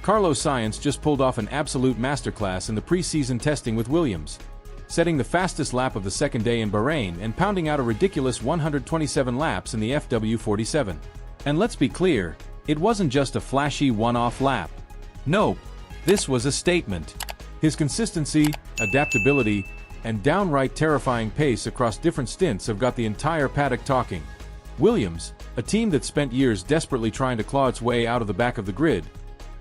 Carlos Sainz just pulled off an absolute masterclass in the pre-season testing with Williams, setting the fastest lap of the second day in Bahrain and pounding out a ridiculous 127 laps in the FW47. And let's be clear, it wasn't just a flashy one-off lap. Nope, this was a statement. His consistency, adaptability, and downright terrifying pace across different stints have got the entire paddock talking. Williams, a team that spent years desperately trying to claw its way out of the back of the grid,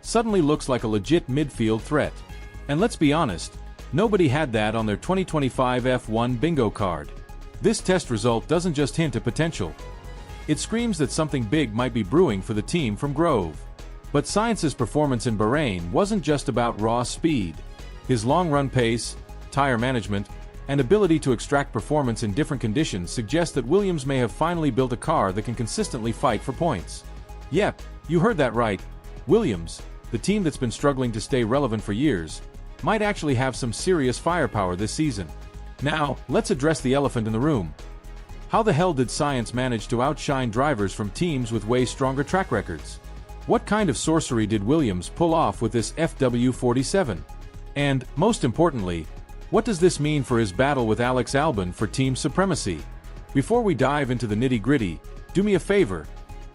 suddenly looks like a legit midfield threat. And let's be honest, nobody had that on their 2025 F1 bingo card. This test result doesn't just hint at potential. It screams that something big might be brewing for the team from Grove. But Sainz's performance in Bahrain wasn't just about raw speed. His long-run pace, tire management, and ability to extract performance in different conditions suggest that Williams may have finally built a car that can consistently fight for points. Yep, you heard that right. Williams, the team that's been struggling to stay relevant for years, might actually have some serious firepower this season. Now, let's address the elephant in the room. How the hell did Sainz manage to outshine drivers from teams with way stronger track records? What kind of sorcery did Williams pull off with this FW47? And, most importantly, what does this mean for his battle with Alex Albon for team supremacy? Before we dive into the nitty-gritty, do me a favor.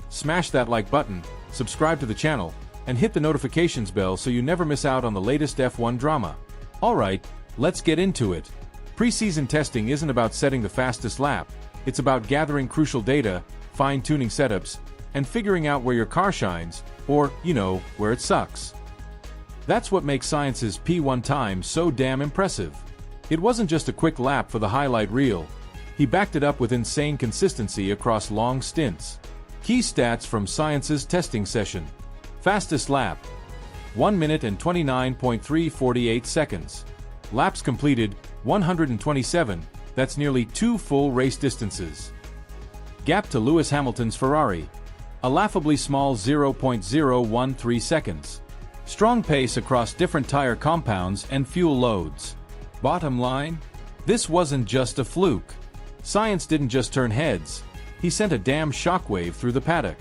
Smash that like button, subscribe to the channel, and hit the notifications bell so you never miss out on the latest F1 drama. Alright, let's get into it. Pre-season testing isn't about setting the fastest lap, it's about gathering crucial data, fine-tuning setups, and figuring out where your car shines, or, you know, where it sucks. That's what makes Sainz's P1 time so damn impressive. It wasn't just a quick lap for the highlight reel. He backed it up with insane consistency across long stints. Key stats from Sainz's testing session. Fastest lap: 1 minute and 29.348 seconds. Laps completed: 127, that's nearly 2 full race distances. Gap to Lewis Hamilton's Ferrari: a laughably small 0.013 seconds. Strong pace across different tire compounds and fuel loads. Bottom line? This wasn't just a fluke. Sainz didn't just turn heads, he sent a damn shockwave through the paddock.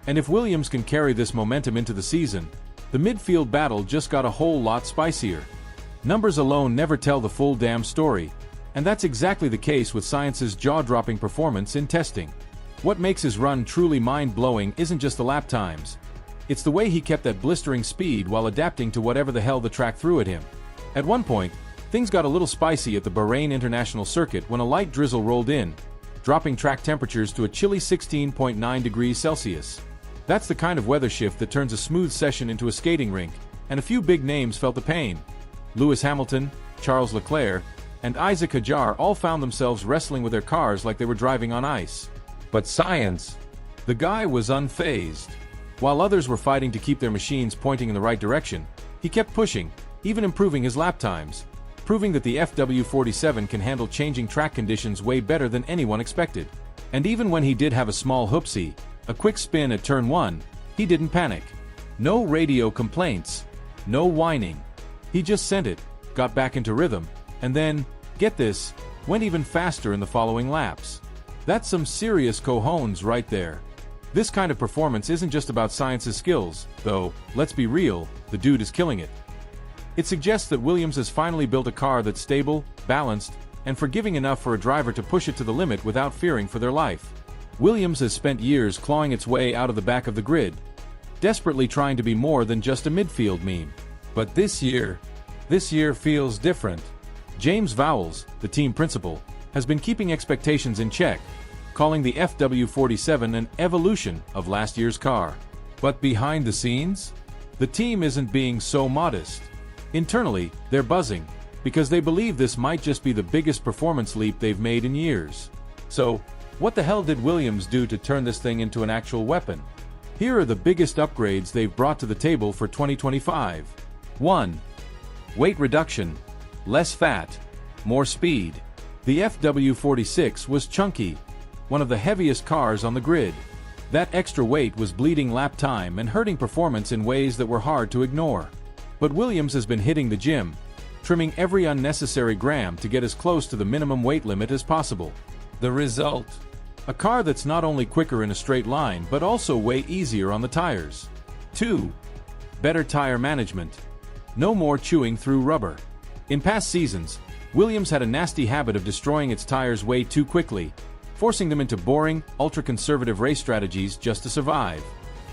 And if Williams can carry this momentum into the season, the midfield battle just got a whole lot spicier. Numbers alone never tell the full damn story, and that's exactly the case with Sainz's jaw-dropping performance in testing. What makes his run truly mind-blowing isn't just the lap times. It's the way he kept that blistering speed while adapting to whatever the hell the track threw at him. At one point, things got a little spicy at the Bahrain International Circuit when a light drizzle rolled in, dropping track temperatures to a chilly 16.9 degrees Celsius. That's the kind of weather shift that turns a smooth session into a skating rink, and a few big names felt the pain. Lewis Hamilton, Charles Leclerc, and Isaac Hadjar all found themselves wrestling with their cars like they were driving on ice. But Sainz, the guy was unfazed. While others were fighting to keep their machines pointing in the right direction, he kept pushing, even improving his lap times, proving that the FW47 can handle changing track conditions way better than anyone expected. And even when he did have a small whoopsie, a quick spin at turn 1, he didn't panic. No radio complaints, no whining. He just sent it, got back into rhythm, and then, get this, went even faster in the following laps. That's some serious cojones right there. This kind of performance isn't just about Sainz's skills, though, let's be real, the dude is killing it. It suggests that Williams has finally built a car that's stable, balanced, and forgiving enough for a driver to push it to the limit without fearing for their life. Williams has spent years clawing its way out of the back of the grid, desperately trying to be more than just a midfield meme. But this year feels different. James Vowles, the team principal, has been keeping expectations in check, calling the FW47 an evolution of last year's car. But behind the scenes, the team isn't being so modest. Internally, they're buzzing, because they believe this might just be the biggest performance leap they've made in years. So, what the hell did Williams do to turn this thing into an actual weapon? Here are the biggest upgrades they've brought to the table for 2025. 1. Weight reduction. Less fat. More speed. The FW46 was chunky, one of the heaviest cars on the grid. That extra weight was bleeding lap time and hurting performance in ways that were hard to ignore. But Williams has been hitting the gym, trimming every unnecessary gram to get as close to the minimum weight limit as possible. The result? A car that's not only quicker in a straight line but also way easier on the tires. 2. better tire management. No more chewing through rubber. In past seasons, Williams had a nasty habit of destroying its tires way too quickly, forcing them into boring, ultra-conservative race strategies just to survive.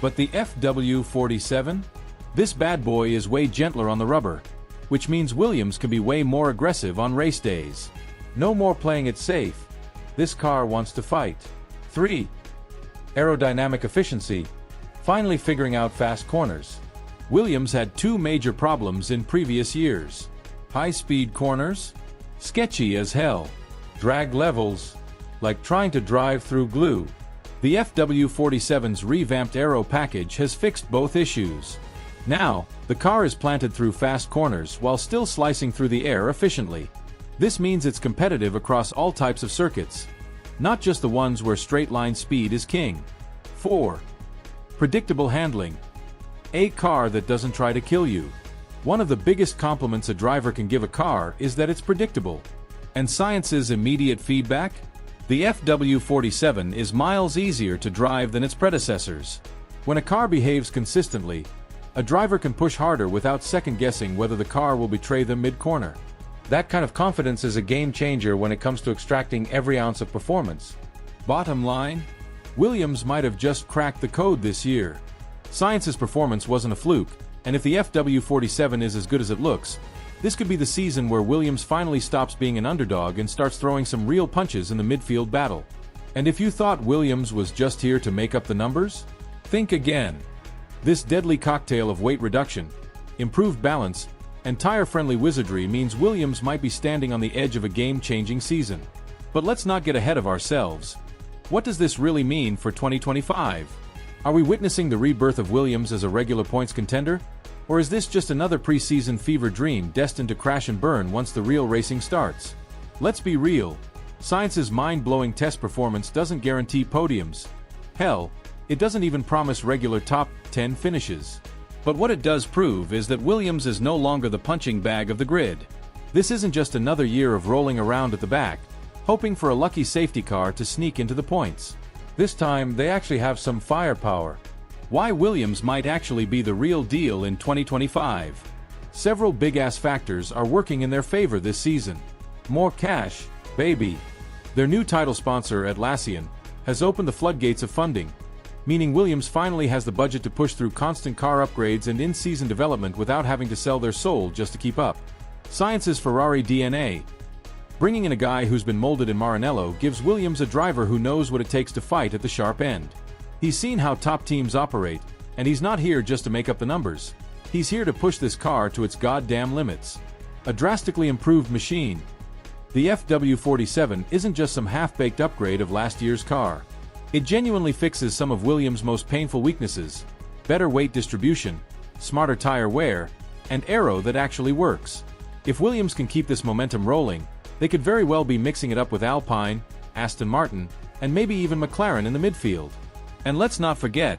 But the FW47? This bad boy is way gentler on the rubber, which means Williams can be way more aggressive on race days. No more playing it safe. This car wants to fight. 3. Aerodynamic efficiency. Finally figuring out fast corners. Williams had two major problems in previous years. High-speed corners? Sketchy as hell. Drag levels? Like trying to drive through glue. The FW47's revamped aero package has fixed both issues. Now, the car is planted through fast corners while still slicing through the air efficiently. This means it's competitive across all types of circuits, not just the ones where straight-line speed is king. 4. Predictable handling. A car that doesn't try to kill you. One of the biggest compliments a driver can give a car is that it's predictable. And Science's immediate feedback? The FW47 is miles easier to drive than its predecessors. When a car behaves consistently, a driver can push harder without second-guessing whether the car will betray them mid-corner. That kind of confidence is a game-changer when it comes to extracting every ounce of performance. Bottom line, Williams might have just cracked the code this year. Science's performance wasn't a fluke, and if the FW47 is as good as it looks, this could be the season where Williams finally stops being an underdog and starts throwing some real punches in the midfield battle. And if you thought Williams was just here to make up the numbers, think again. This deadly cocktail of weight reduction, improved balance, and tire-friendly wizardry means Williams might be standing on the edge of a game-changing season. But let's not get ahead of ourselves. What does this really mean for 2025? Are we witnessing the rebirth of Williams as a regular points contender? Or is this just another preseason fever dream destined to crash and burn once the real racing starts? Let's be real. Science's mind-blowing test performance doesn't guarantee podiums. Hell, it doesn't even promise regular top 10 finishes. But what it does prove is that Williams is no longer the punching bag of the grid. This isn't just another year of rolling around at the back, hoping for a lucky safety car to sneak into the points. This time, they actually have some firepower. Why Williams might actually be the real deal in 2025. Several big-ass factors are working in their favor this season. More cash, baby. Their new title sponsor, Atlassian, has opened the floodgates of funding, meaning Williams finally has the budget to push through constant car upgrades and in-season development without having to sell their soul just to keep up. Science's Ferrari DNA. Bringing in a guy who's been molded in Maranello gives Williams a driver who knows what it takes to fight at the sharp end. He's seen how top teams operate, and he's not here just to make up the numbers. He's here to push this car to its goddamn limits. A drastically improved machine. The FW47 isn't just some half-baked upgrade of last year's car. It genuinely fixes some of Williams' most painful weaknesses: better weight distribution, smarter tire wear, and aero that actually works. If Williams can keep this momentum rolling, they could very well be mixing it up with Alpine, Aston Martin, and maybe even McLaren in the midfield. And let's not forget,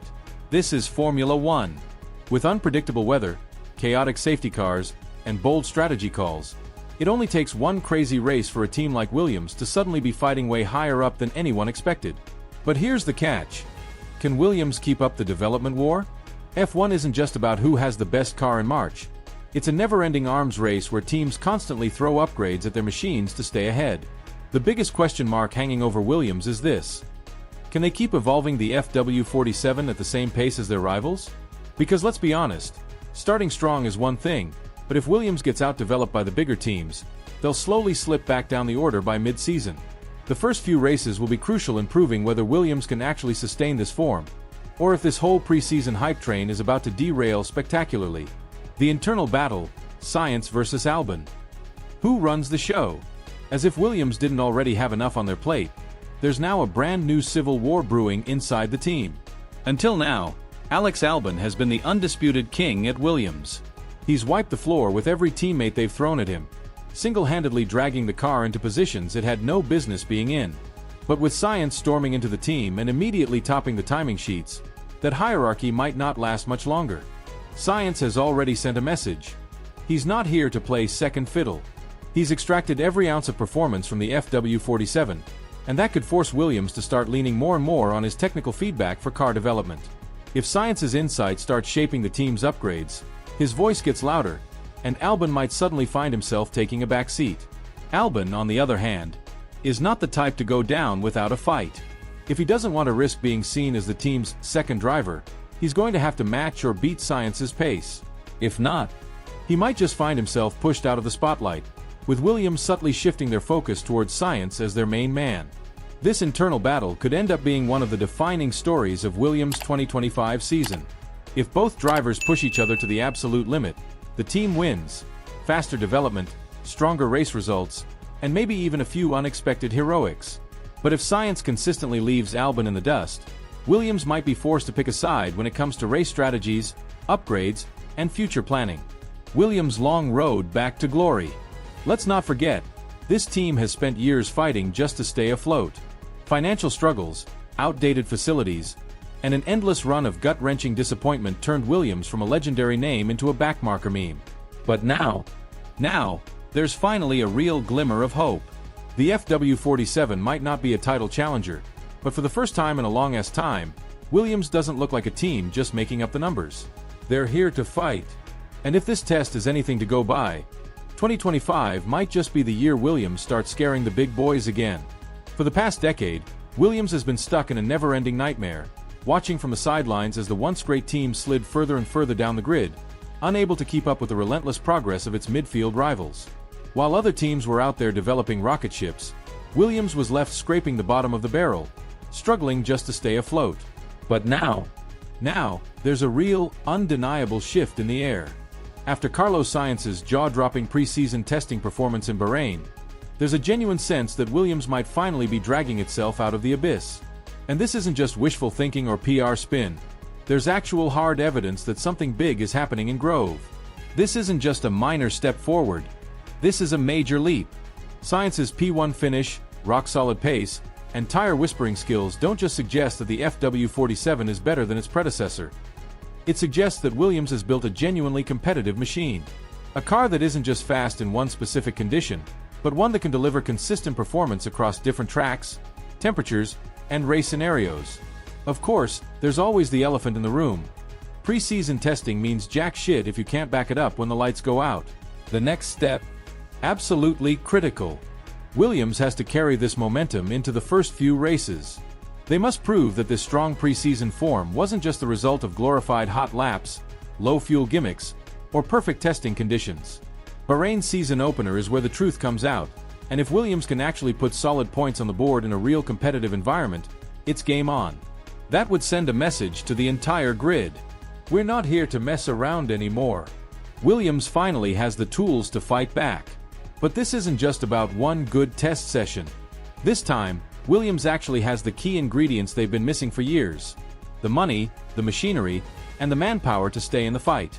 this is Formula One. With unpredictable weather, chaotic safety cars, and bold strategy calls, it only takes one crazy race for a team like Williams to suddenly be fighting way higher up than anyone expected. But here's the catch. Can Williams keep up the development war? F1 isn't just about who has the best car in March. It's a never-ending arms race where teams constantly throw upgrades at their machines to stay ahead. The biggest question mark hanging over Williams is this: can they keep evolving the FW47 at the same pace as their rivals? Because let's be honest, starting strong is one thing, but if Williams gets out-developed by the bigger teams, they'll slowly slip back down the order by mid-season. The first few races will be crucial in proving whether Williams can actually sustain this form, or if this whole preseason hype train is about to derail spectacularly. The internal battle, Science versus Albon. Who runs the show? As if Williams didn't already have enough on their plate, there's now a brand new civil war brewing inside the team. Until now, Alex Albon has been the undisputed king at Williams. He's wiped the floor with every teammate they've thrown at him, single-handedly dragging the car into positions it had no business being in. But with Science storming into the team and immediately topping the timing sheets, that hierarchy might not last much longer. Science has already sent a message. He's not here to play second fiddle. He's extracted every ounce of performance from the FW47, and that could force Williams to start leaning more and more on his technical feedback for car development. If Science's insight starts shaping the team's upgrades, his voice gets louder, and Albon might suddenly find himself taking a back seat. Albon, on the other hand, is not the type to go down without a fight. If he doesn't want to risk being seen as the team's second driver, he's going to have to match or beat Science's pace. If not, he might just find himself pushed out of the spotlight, with Williams subtly shifting their focus towards Science as their main man. This internal battle could end up being one of the defining stories of Williams' 2025 season. If both drivers push each other to the absolute limit, the team wins. Faster development, stronger race results, and maybe even a few unexpected heroics. But if Science consistently leaves Albon in the dust, Williams might be forced to pick a side when it comes to race strategies, upgrades, and future planning. Williams' long road back to glory. Let's not forget, this team has spent years fighting just to stay afloat. Financial struggles, outdated facilities, and an endless run of gut-wrenching disappointment turned Williams from a legendary name into a backmarker meme. But now, there's finally a real glimmer of hope. The FW47 might not be a title challenger, but for the first time in a long-ass time, Williams doesn't look like a team just making up the numbers. They're here to fight. And if this test is anything to go by, 2025 might just be the year Williams starts scaring the big boys again. For the past decade, Williams has been stuck in a never-ending nightmare, watching from the sidelines as the once great team slid further and further down the grid, unable to keep up with the relentless progress of its midfield rivals. While other teams were out there developing rocket ships, Williams was left scraping the bottom of the barrel, struggling just to stay afloat. But now, there's a real, undeniable shift in the air. After Carlos Sainz's jaw-dropping preseason testing performance in Bahrain, there's a genuine sense that Williams might finally be dragging itself out of the abyss. And this isn't just wishful thinking or PR spin. There's actual hard evidence that something big is happening in Grove. This isn't just a minor step forward. This is a major leap. Science's P1 finish, rock-solid pace, and tire whispering skills don't just suggest that the FW47 is better than its predecessor. It suggests that Williams has built a genuinely competitive machine. A car that isn't just fast in one specific condition, but one that can deliver consistent performance across different tracks, temperatures, and race scenarios. Of course, there's always the elephant in the room. Pre-season testing means jack shit if you can't back it up when the lights go out. The next step? Absolutely critical. Williams has to carry this momentum into the first few races. They must prove that this strong pre-season form wasn't just the result of glorified hot laps, low fuel gimmicks, or perfect testing conditions. Bahrain's season opener is where the truth comes out, and if Williams can actually put solid points on the board in a real competitive environment, it's game on. That would send a message to the entire grid. We're not here to mess around anymore. Williams finally has the tools to fight back. But this isn't just about one good test session. This time, Williams actually has the key ingredients they've been missing for years: the money, the machinery, and the manpower to stay in the fight.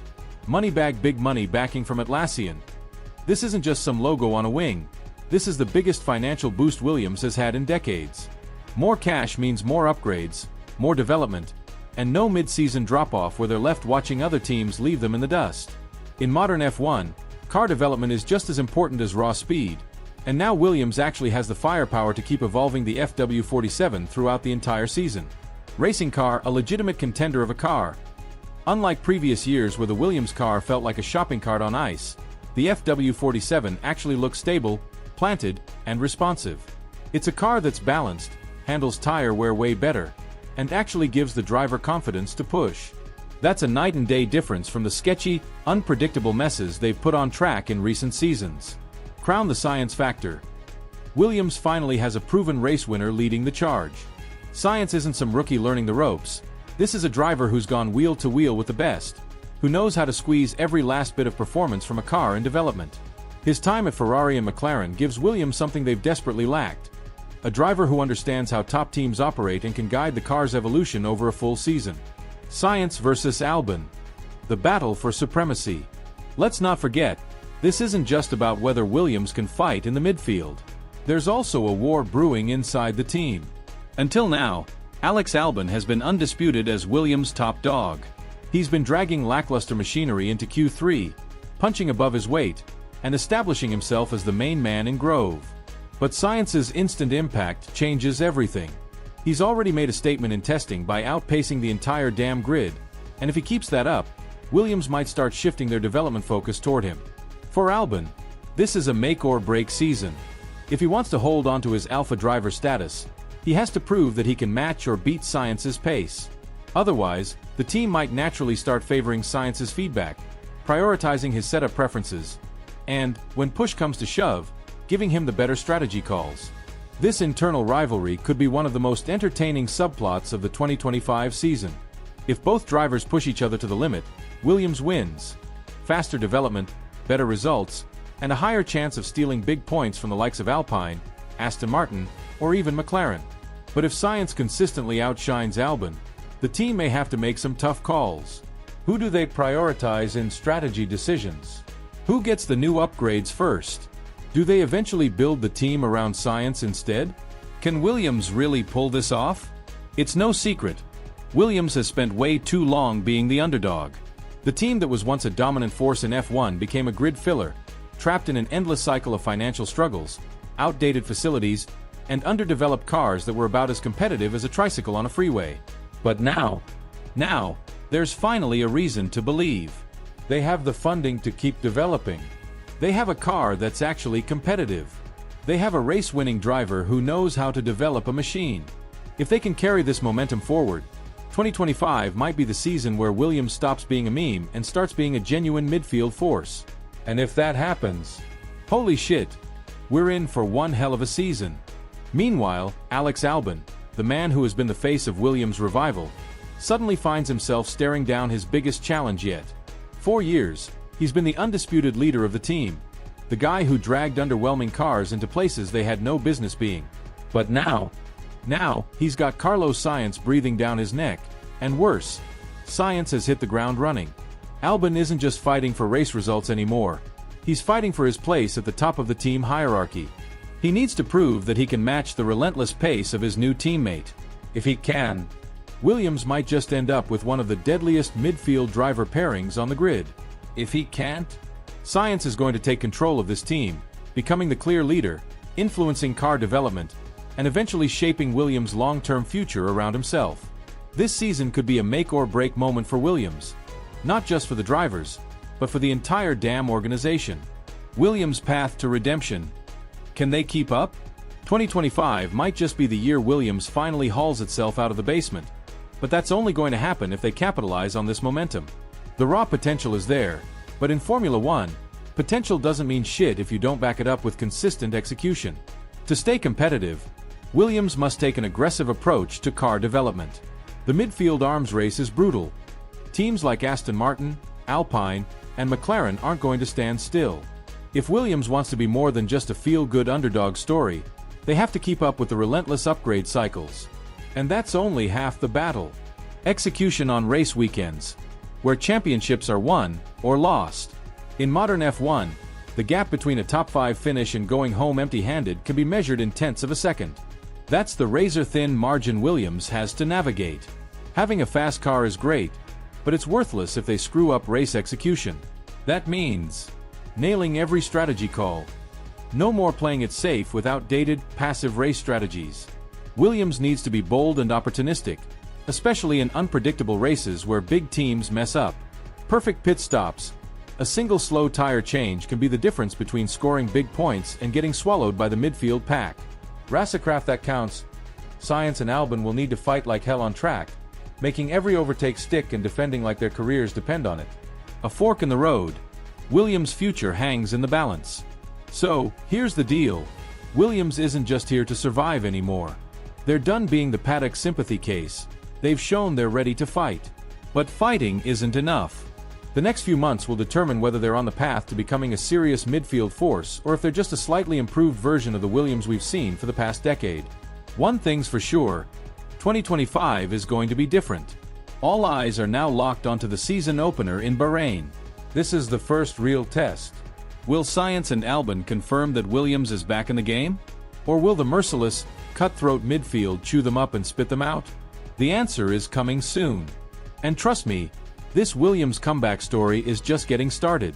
Moneybag big money backing from Atlassian. This isn't just some logo on a wing. This is the biggest financial boost Williams has had in decades. More cash means more upgrades, more development, and no mid-season drop-off where they're left watching other teams leave them in the dust. In modern F1, car development is just as important as raw speed, and now Williams actually has the firepower to keep evolving the FW47 throughout the entire season. Racing car, a legitimate contender of a car. Unlike previous years where the Williams car felt like a shopping cart on ice, the FW47 actually looks stable, planted, and responsive. It's a car that's balanced, handles tire wear way better, and actually gives the driver confidence to push. That's a night and day difference from the sketchy, unpredictable messes they've put on track in recent seasons. Crown the science factor. Williams finally has a proven race winner leading the charge. Science isn't some rookie learning the ropes. This is a driver who's gone wheel to wheel with the best, who knows how to squeeze every last bit of performance from a car in development. His time at Ferrari and McLaren gives Williams something they've desperately lacked: a driver who understands how top teams operate and can guide the car's evolution over a full season. Science versus Albon. The battle for supremacy. Let's not forget, this isn't just about whether Williams can fight in the midfield. There's also a war brewing inside the team. Until now, Alex Albon has been undisputed as Williams' top dog. He's been dragging lackluster machinery into Q3, punching above his weight, and establishing himself as the main man in Grove. But Science's instant impact changes everything. He's already made a statement in testing by outpacing the entire damn grid, and if he keeps that up, Williams might start shifting their development focus toward him. For Albon, this is a make-or-break season. If he wants to hold on to his alpha driver status, he has to prove that he can match or beat Science's pace. Otherwise, the team might naturally start favoring Science's feedback, prioritizing his setup preferences, and, when push comes to shove, giving him the better strategy calls. This internal rivalry could be one of the most entertaining subplots of the 2025 season. If both drivers push each other to the limit, Williams wins. Faster development, better results, and a higher chance of stealing big points from the likes of Alpine, Aston Martin, or even McLaren. But if Science consistently outshines Albon, the team may have to make some tough calls. Who do they prioritize in strategy decisions? Who gets the new upgrades first? Do they eventually build the team around Science instead? Can Williams really pull this off? It's no secret. Williams has spent way too long being the underdog. The team that was once a dominant force in F1 became a grid filler, trapped in an endless cycle of financial struggles, outdated facilities, and underdeveloped cars that were about as competitive as a tricycle on a freeway. But now, there's finally a reason to believe. They have the funding to keep developing. They have a car that's actually competitive. They have a race-winning driver who knows how to develop a machine. If they can carry this momentum forward, 2025 might be the season where Williams stops being a meme and starts being a genuine midfield force. And if that happens, holy shit, we're in for one hell of a season. Meanwhile, Alex Albon, the man who has been the face of Williams' revival, suddenly finds himself staring down his biggest challenge yet. 4 years, he's been the undisputed leader of the team, the guy who dragged underwhelming cars into places they had no business being. But now he's got Carlos Sainz breathing down his neck, and worse, Sainz has hit the ground running. Albon isn't just fighting for race results anymore, he's fighting for his place at the top of the team hierarchy. He needs to prove that he can match the relentless pace of his new teammate. If he can, Williams might just end up with one of the deadliest midfield driver pairings on the grid. If he can't, Science is going to take control of this team, becoming the clear leader, influencing car development, and eventually shaping Williams' long-term future around himself. This season could be a make-or-break moment for Williams, not just for the drivers, but for the entire damn organization. Williams' path to redemption. Can they keep up? 2025 might just be the year Williams finally hauls itself out of the basement, but that's only going to happen if they capitalize on this momentum. The raw potential is there, but in Formula One, potential doesn't mean shit if you don't back it up with consistent execution. To stay competitive, Williams must take an aggressive approach to car development. The midfield arms race is brutal. Teams like Aston Martin, Alpine, and McLaren aren't going to stand still. If Williams wants to be more than just a feel-good underdog story, they have to keep up with the relentless upgrade cycles. And that's only half the battle. Execution on race weekends, where championships are won or lost. In modern F1, the gap between a top 5 finish and going home empty-handed can be measured in tenths of a second. That's the razor-thin margin Williams has to navigate. Having a fast car is great, but it's worthless if they screw up race execution. That means nailing every strategy call. No more playing it safe with outdated, passive race strategies. Williams needs to be bold and opportunistic, especially in unpredictable races where big teams mess up. Perfect pit stops. A single slow tire change can be the difference between scoring big points and getting swallowed by the midfield pack. Racecraft that counts. Science and Albon will need to fight like hell on track, making every overtake stick and defending like their careers depend on it. A fork in the road. Williams' future hangs in the balance. So, here's the deal. Williams isn't just here to survive anymore. They're done being the paddock sympathy case. They've shown they're ready to fight. But fighting isn't enough. The next few months will determine whether they're on the path to becoming a serious midfield force or if they're just a slightly improved version of the Williams we've seen for the past decade. One thing's for sure, 2025 is going to be different. All eyes are now locked onto the season opener in Bahrain. This is the first real test. Will Science and Albon confirm that Williams is back in the game? Or will the merciless, cutthroat midfield chew them up and spit them out? The answer is coming soon. And trust me, this Williams comeback story is just getting started.